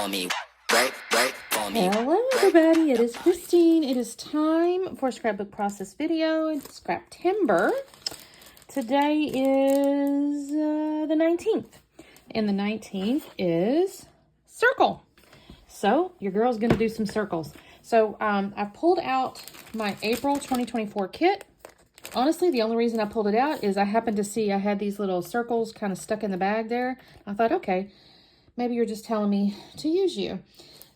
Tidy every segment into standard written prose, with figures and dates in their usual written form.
for me. Work for me. Hello everybody, it is Christine. It is time for a scrapbook process video. It's Scraptember. Today is the 19th. And the 19th is circle. So your girl's going to do some circles. So I pulled out my April 2024 kit. Honestly, the only reason I pulled it out is I happened to see I had these little circles kind of stuck in the bag there. I thought, okay, maybe you're just telling me to use you.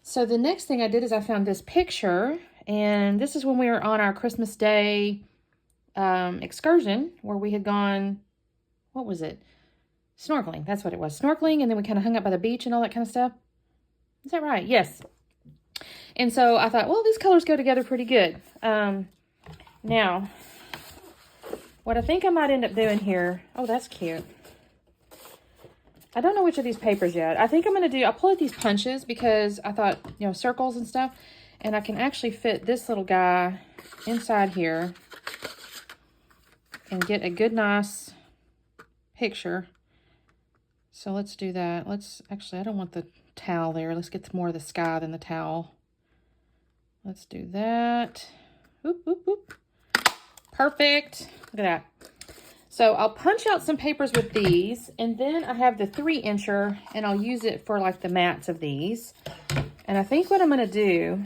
So the next thing I did is I found this picture, and this is when we were on our Christmas Day excursion where we had gone, what was it? Snorkeling. That's what it was. Snorkeling, and then we kind of hung out by the beach and all that kind of stuff. Is that right? Yes. And so I thought, well, these colors go together pretty good. Now, what I think I might end up doing here, oh, that's cute. I don't know which of these papers yet. I think I'm going to do, I'll pull out these punches because I thought, you know, circles and stuff. And I can actually fit this little guy inside here and get a good, nice picture. So let's do that. Let's, actually, I don't want the towel there. Let's get more of the sky than the towel. Let's do that. Whoop, whoop, whoop. Perfect. Look at that. So I'll punch out some papers with these, and then I have the 3-incher, and I'll use it for like the mats of these. And I think what I'm going to do,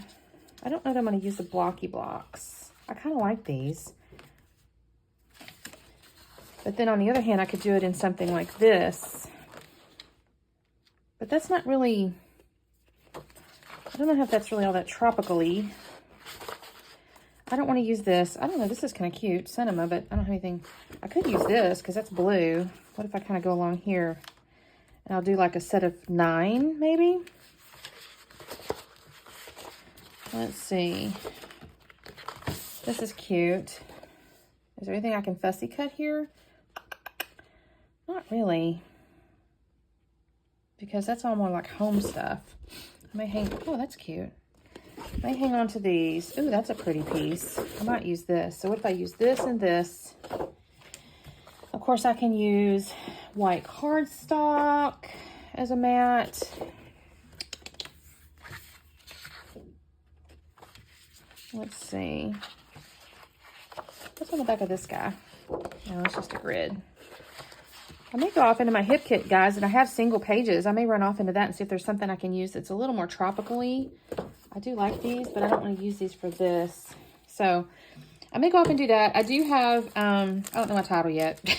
I don't know that I'm going to use the blocky blocks. I kind of like these. But then on the other hand, I could do it in something like this. But that's not really, I don't know if that's really all that tropical-y. I don't want to use this. I don't know. This is kind of cute. Cinema, but I don't have anything. I could use this because that's blue. What if I kind of go along here? And I'll do like a set of 9, maybe? Let's see. This is cute. Is there anything I can fussy cut here? Not really. Because that's all more like home stuff. I may hang, oh, that's cute. I may hang on to these. Ooh, that's a pretty piece. I might use this. So what if I use this and this? Of course, I can use white cardstock as a mat. Let's see. What's on the back of this guy? No, it's just a grid. I may go off into my hip kit, guys, and I have single pages. I may run off into that and see if there's something I can use that's a little more tropical-y. I do like these, but I don't want to use these for this. So I may go off and do that. I do have, I don't know my title yet. I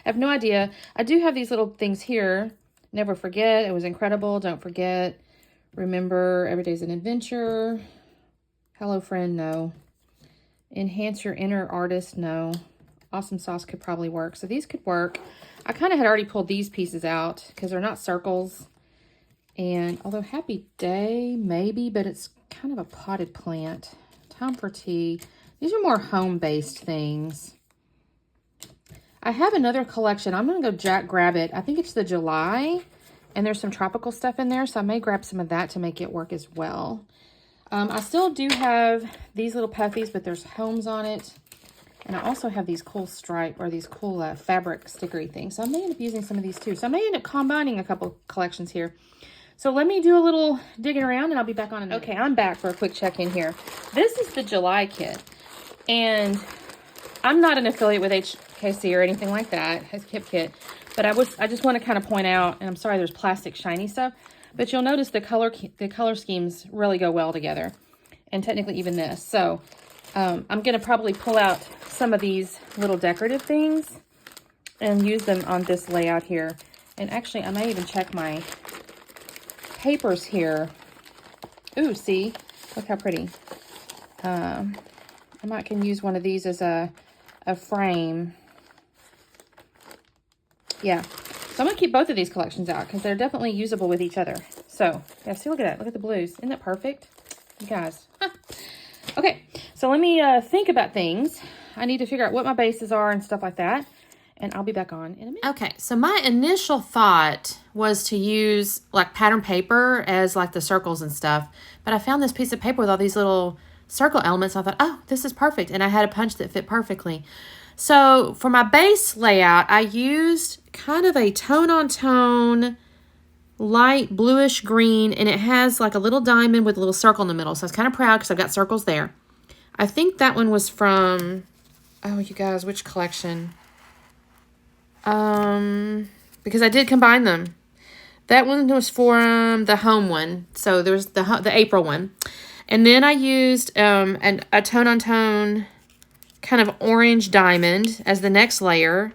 have no idea. I do have these little things here. Never forget. It was incredible. Don't forget. Remember, every day's an adventure. Hello, friend. No. Enhance your inner artist. No. Awesome sauce could probably work. So these could work. I kind of had already pulled these pieces out because they're not circles. And although happy day, maybe, but it's kind of a potted plant. Time for tea. These are more home-based things. I have another collection. I'm going to go grab it. I think it's the July, and there's some tropical stuff in there, so I may grab some of that to make it work as well. I still do have these little puffies, but there's homes on it. And I also have these cool stripe or these cool fabric stickery things. So I may end up using some of these too. So I may end up combining a couple collections here. So let me do a little digging around and I'll be back on in a minute. Okay, I'm back for a quick check-in here. This is the July kit. And I'm not an affiliate with HKC or anything like that, as Hip Kit. But I just want to kind of point out, and I'm sorry there's plastic shiny stuff, but you'll notice the color schemes really go well together. And technically even this. So I'm going to probably pull out some of these little decorative things and use them on this layout here. And actually, I may even check my papers here. Ooh, see? Look how pretty. I might can use one of these as a frame. Yeah. So I'm going to keep both of these collections out because they're definitely usable with each other. So, yeah, see, look at that. Look at the blues. Isn't that perfect? You guys. Huh. Okay, so let me think about things. I need to figure out what my bases are and stuff like that. And I'll be back on in a minute. Okay, so my initial thought was to use like pattern paper as like the circles and stuff. But I found this piece of paper with all these little circle elements. I thought, oh, this is perfect. And I had a punch that fit perfectly. So for my base layout, I used kind of a tone-on-tone light bluish green, and it has like a little diamond with a little circle in the middle. So I was kind of proud because I've got circles there. I think that one was from, oh, you guys, which collection? Because I did combine them. That one was from the home one. So there was the April one. And then I used a tone-on-tone kind of orange diamond as the next layer.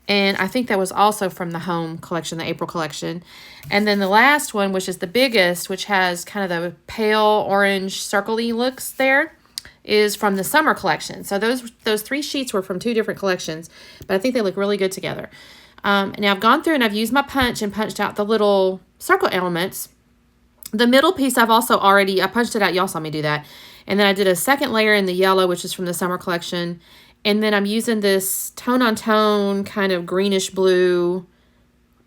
And I think that was also from the home collection, the April collection. And then the last one, which is the biggest, which has kind of the pale orange circle-y looks there, is from the summer collection. So those 3 sheets were from 2 different collections, but I think they look really good together. Now I've gone through and I've used my punch and punched out the little circle elements. The middle piece I've also already, I punched it out. Y'all saw me do that. And then I did a second layer in the yellow, which is from the summer collection. And then I'm using this tone-on-tone kind of greenish blue.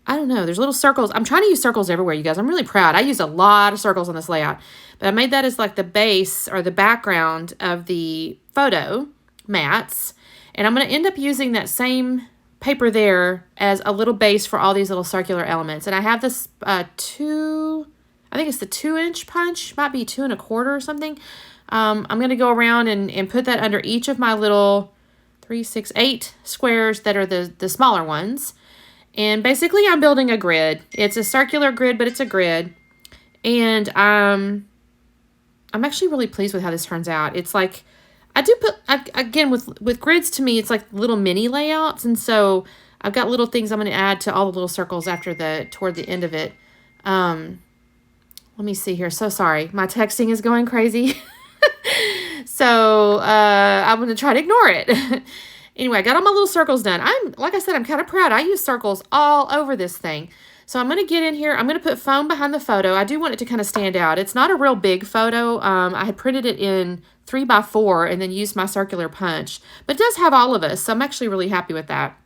I don't know. There's little circles. I'm trying to use circles everywhere, you guys. I'm really proud. I used a lot of circles on this layout. But I made that as like the base or the background of the photo mats. And I'm going to end up using that same paper there as a little base for all these little circular elements. And I have this I think it's the 2-inch punch. Might be 2 1/4 or something. I'm going to go around and put that under each of my little 3, 6, 8 squares that are the smaller ones. And basically I'm building a grid. It's a circular grid, but it's a grid. And I'm actually really pleased with how this turns out. It's like, I do put, again, with grids, to me, it's like little mini layouts. And so I've got little things I'm going to add to all the little circles toward the end of it. Let me see here. So sorry. My texting is going crazy. So I'm going to try to ignore it. Anyway, I got all my little circles done. Like I said, I'm kind of proud. I use circles all over this thing. So I'm going to get in here. I'm going to put foam behind the photo. I do want it to kind of stand out. It's not a real big photo. I had printed it in 3x4 and then used my circular punch. But it does have all of us, so I'm actually really happy with that.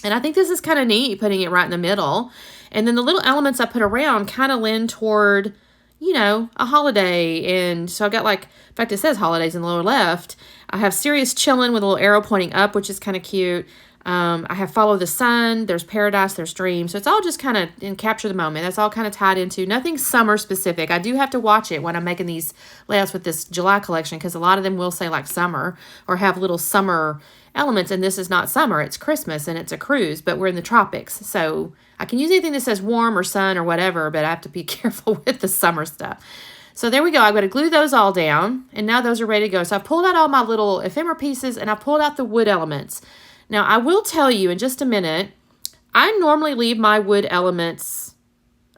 And I think this is kind of neat, putting it right in the middle. And then the little elements I put around kind of lend toward, you know, a holiday. And so I've got like, in fact, it says holidays in the lower left. I have Serious Chillin' with a little arrow pointing up, which is kind of cute. I have Follow the Sun, there's Paradise, there's Dream. So it's all just kind of in Capture the Moment. That's all kind of tied into, nothing summer specific. I do have to watch it when I'm making these layouts with this July collection, because a lot of them will say like summer or have little summer elements. And this is not summer, it's Christmas and it's a cruise, but we're in the tropics. So I can use anything that says warm or sun or whatever, but I have to be careful with the summer stuff. So there we go. I'm going to glue those all down, and now those are ready to go. So I've pulled out all my little ephemera pieces, and I've pulled out the wood elements. Now, I will tell you in just a minute, I normally leave my wood elements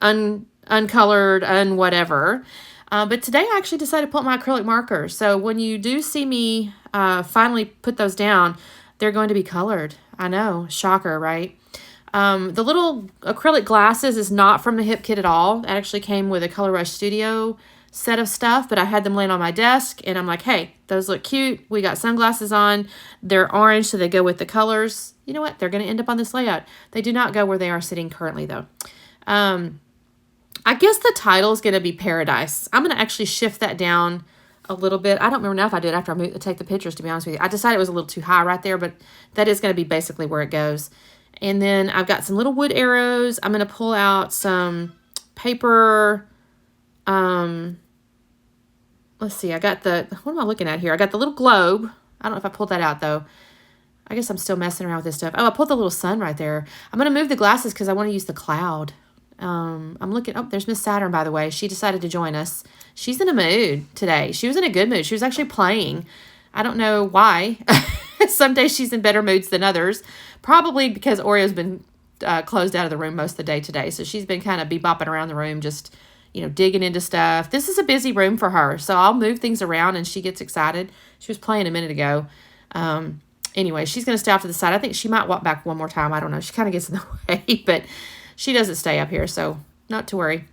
uncolored, whatever. But today I actually decided to put my acrylic markers. So when you do see me finally put those down, they're going to be colored. I know, shocker, right? The little acrylic glasses is not from the Hip Kit at all. It actually came with a Color Rush Studio set of stuff, but I had them laying on my desk, and I'm like, hey, those look cute. We got sunglasses on. They're orange, so they go with the colors. You know what? They're going to end up on this layout. They do not go where they are sitting currently, though. I guess the title is going to be Paradise. I'm going to actually shift that down a little bit. I don't remember now if I did after I take the pictures, to be honest with you. I decided it was a little too high right there, but that is going to be basically where it goes. And then I've got some little wood arrows. I'm going to pull out some paper. Let's see. I got what am I looking at here? I got the little globe. I don't know if I pulled that out, though. I guess I'm still messing around with this stuff. Oh, I pulled the little sun right there. I'm going to move the glasses because I want to use the cloud. I'm looking. Oh, there's Miss Saturn, by the way. She decided to join us. She's in a mood today. She was in a good mood. She was actually playing. I don't know why. Some days she's in better moods than others. Probably because Oreo's been closed out of the room most of the day today. So she's been kind of bebopping around the room, just, you know, digging into stuff. This is a busy room for her. So I'll move things around and she gets excited. She was playing a minute ago. Anyway, she's going to stay off to the side. I think she might walk back one more time. I don't know. She kind of gets in the way, but she doesn't stay up here. So not to worry.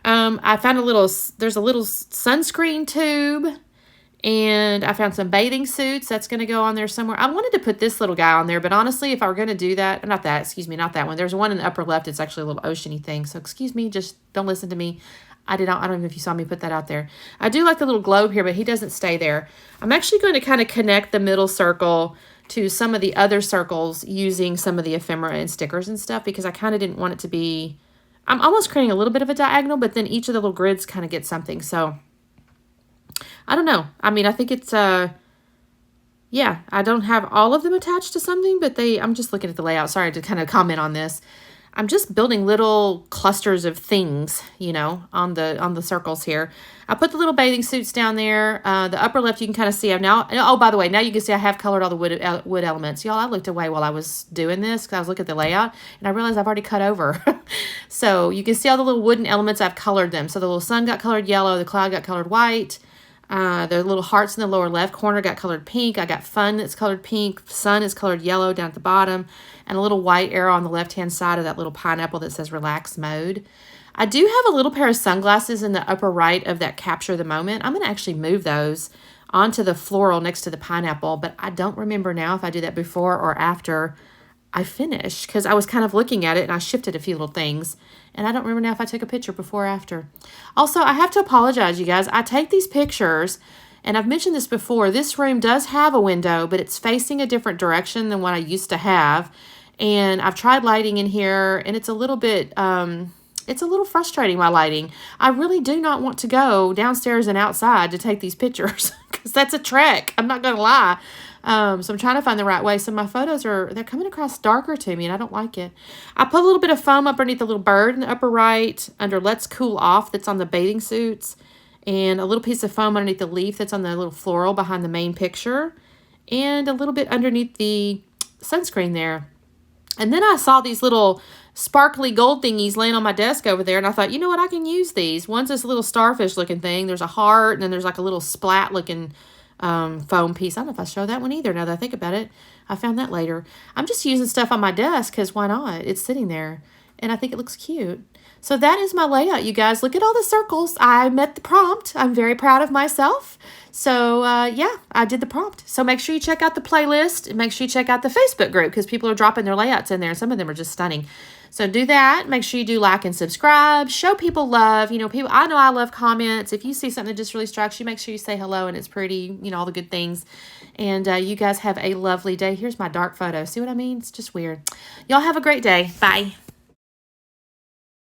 I found there's a little sunscreen tube. And I found some bathing suits. That's going to go on there somewhere. I wanted to put this little guy on there, but honestly, if I were going to do that, not that one. There's one in the upper left. It's actually a little ocean-y thing. So excuse me, just don't listen to me. I don't know if you saw me put that out there. I do like the little globe here, but he doesn't stay there. I'm actually going to kind of connect the middle circle to some of the other circles using some of the ephemera and stickers and stuff, because I kind of didn't want it to be, I'm almost creating a little bit of a diagonal, but then each of the little grids kind of get something. So I don't know. I mean, I think it's, yeah, I don't have all of them attached to something, but I'm just looking at the layout. Sorry to kind of comment on this. I'm just building little clusters of things, you know, on the circles here. I put the little bathing suits down there. The upper left, you can kind of see I've now, oh, by the way, now you can see I have colored all the wood elements. Y'all, I looked away while I was doing this because I was looking at the layout and I realized I've already cut over. So you can see all the little wooden elements, I've colored them. So the little sun got colored yellow, the cloud got colored white. The little hearts in the lower left corner got colored pink. I got fun that's colored pink. Sun is colored yellow down at the bottom. And a little white arrow on the left-hand side of that little pineapple that says relax mode. I do have a little pair of sunglasses in the upper right of that capture the moment. I'm going to actually move those onto the floral next to the pineapple. But I don't remember now if I do that before or after I finish. Because I was kind of looking at it and I shifted a few little things. And I don't remember now if I took a picture before or after. Also, I have to apologize, you guys. I take these pictures, and I've mentioned this before. This room does have a window, but it's facing a different direction than what I used to have. And I've tried lighting in here, and it's a little bit, it's a little frustrating, my lighting. I really do not want to go downstairs and outside to take these pictures, because that's a trek. I'm not going to lie. So I'm trying to find the right way. So my photos they're coming across darker to me and I don't like it. I put a little bit of foam underneath the little bird in the upper right under Let's Cool Off that's on the bathing suits, and a little piece of foam underneath the leaf that's on the little floral behind the main picture, and a little bit underneath the sunscreen there. And then I saw these little sparkly gold thingies laying on my desk over there, and I thought, you know what, I can use these. One's this little starfish looking thing. There's a heart, and then there's like a little splat looking foam piece. I don't know if I show that one either now that I think about it. I found that later. I'm just using stuff on my desk because why not? It's sitting there and I think it looks cute. So that is my layout, you guys. Look at all the circles. I met the prompt. I'm very proud of myself. So yeah, I did the prompt. So make sure you check out the playlist and make sure you check out the Facebook group because people are dropping their layouts in there. Some of them are just stunning. So do that. Make sure you do like and subscribe. Show people love. You know, people. I know I love comments. If you see something that just really strikes you, make sure you say hello and it's pretty. You know, all the good things. And you guys have a lovely day. Here's my dark photo. See what I mean? It's just weird. Y'all have a great day. Bye.